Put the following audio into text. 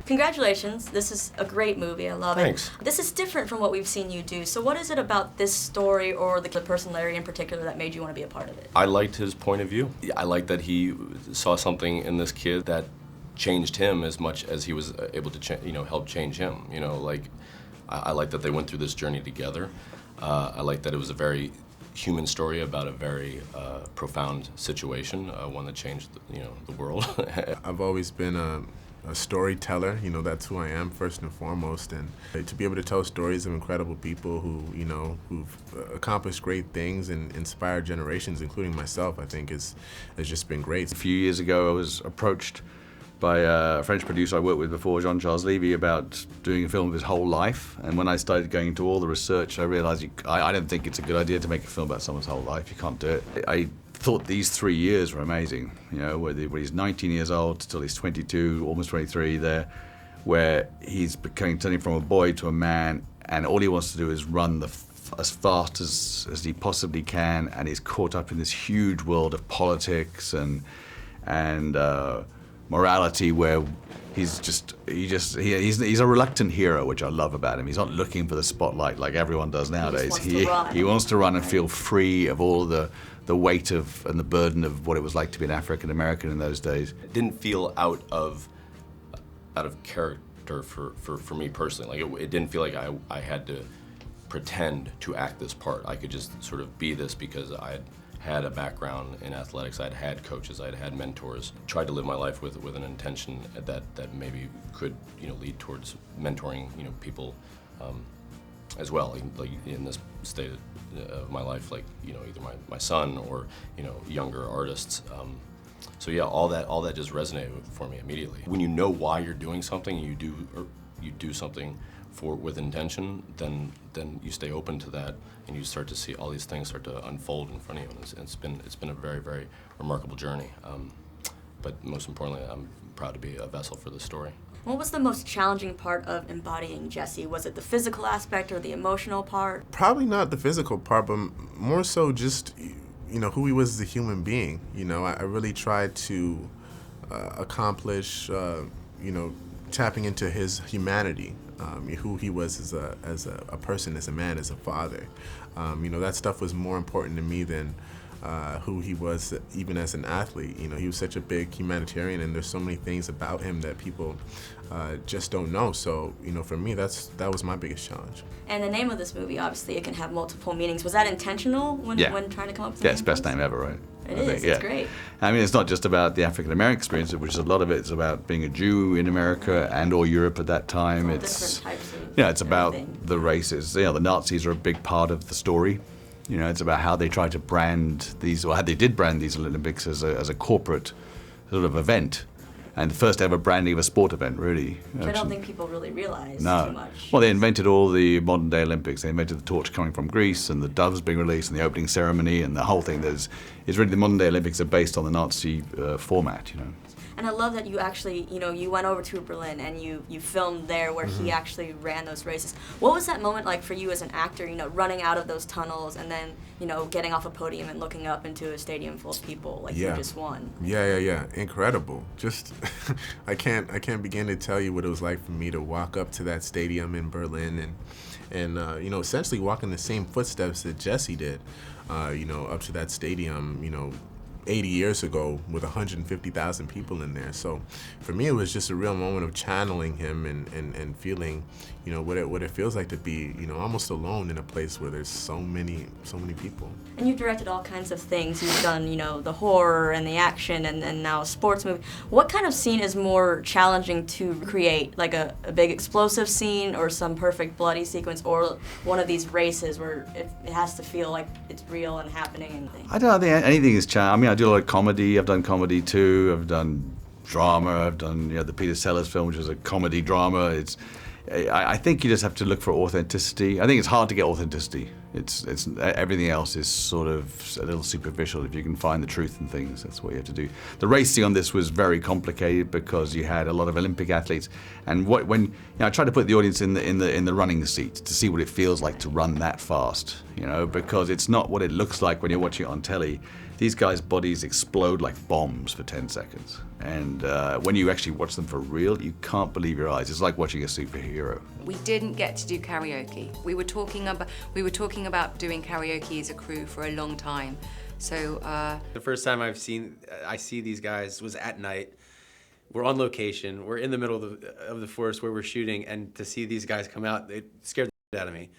Congratulations. This is a great movie. I love Thanks. it. This is different from what we've seen you do. So what is it about this story or the person Larry in particular that made you want to be a part of it? I liked his point of view. I liked that he saw something in this kid that changed him as much as he was able to help change him. I like that they went through this journey together. I like that it was a very human story about a very profound situation, one that changed the world. I've always been a storyteller. That's who I am first and foremost, and to be able to tell stories of incredible people who've accomplished great things and inspired generations, including myself, I think has just been great. A few years ago, I was approached by a French producer I worked with before, Jean-Charles Levy, about doing a film of his whole life. And when I started going into all the research, I realized I don't think it's a good idea to make a film about someone's whole life. You can't do it. I thought these 3 years were amazing, where he's 19 years old till he's 22, almost 23 there, where he's turning from a boy to a man, and all he wants to do is run as fast as he possibly can, and he's caught up in this huge world of politics and morality, where he's a reluctant hero, which I love about him. He's not looking for the spotlight like everyone does nowadays. He wants to run and feel free of all the weight of and the burden of what it was like to be an African American in those days. It didn't feel out of character for me personally. It didn't feel like I had to pretend to act this part. I could just sort of be this because I had a background in athletics. I'd had coaches, I'd had mentors. Tried to live my life with an intention that maybe could lead towards mentoring people as well. Like in this state of my life, either my son or younger artists. So yeah, all that just resonated for me immediately. When you know why you're doing something, you do something with intention, then you stay open to that, and you start to see all these things start to unfold in front of you. And it's been a very, very remarkable journey. But most importantly, I'm proud to be a vessel for this story. What was the most challenging part of embodying Jesse? Was it the physical aspect or the emotional part? Probably not the physical part, but more so just who he was as a human being. I really tried to accomplish tapping into his humanity. Who he was as a person, as a man, as a father. That stuff was more important to me than who he was even as an athlete. He was such a big humanitarian, and there's so many things about him that people just don't know. So, for me, that was my biggest challenge. And the name of this movie, obviously, it can have multiple meanings. Was that intentional when trying to come up with the name? Yeah, it's best name ever, right? It is, it's great. I mean, it's not just about the African American experience, which is a lot of it. It's about being a Jew in America and or Europe at that time. It's different types of it's about the races. The Nazis are a big part of the story. It's about how they try to brand these, or how they did brand these Olympics as a corporate sort of event. And the first ever branding of a sport event, really. Which I don't think people really realize too much. Well, they invented all the modern day Olympics. They invented the torch coming from Greece and the doves being released and the opening ceremony and the whole thing. It's really the modern day Olympics are based on the Nazi format, And I love that you actually, you went over to Berlin and you filmed there where he actually ran those races. What was that moment like for you as an actor, running out of those tunnels and then, getting off a podium and looking up into a stadium full of people like you just won? Yeah. Incredible. Just, I can't begin to tell you what it was like for me to walk up to that stadium in Berlin and essentially walk in the same footsteps that Jesse did, up to that stadium, 80 years ago with 150,000 people in there. So for me, it was just a real moment of channeling him and feeling, what it feels like to be, almost alone in a place where there's so many people. And you've directed all kinds of things. You've done, the horror and the action and now a sports movie. What kind of scene is more challenging to create? Like a big explosive scene or some perfect bloody sequence or one of these races where it has to feel like it's real and happening? I don't think anything is challenging. I mean, I do a lot of comedy. I've done comedy too. I've done drama. I've done the Peter Sellers film, which is a comedy drama. I think you just have to look for authenticity. I think it's hard to get authenticity It's everything else is sort of a little superficial. If you can find the truth in things, that's what you have to do. The racing on this was very complicated because you had a lot of Olympic athletes, and I tried to put the audience in the running seat to see what it feels like to run that fast, because it's not what it looks like when you're watching it on telly. These guys' bodies explode like bombs for 10 seconds. And when you actually watch them for real, you can't believe your eyes. It's like watching a superhero. We didn't get to do karaoke. We were talking about doing karaoke as a crew for a long time. So the first time I see these guys was at night. We're on location. We're in the middle of the forest where we're shooting, and to see these guys come out, it scared the shit out of me.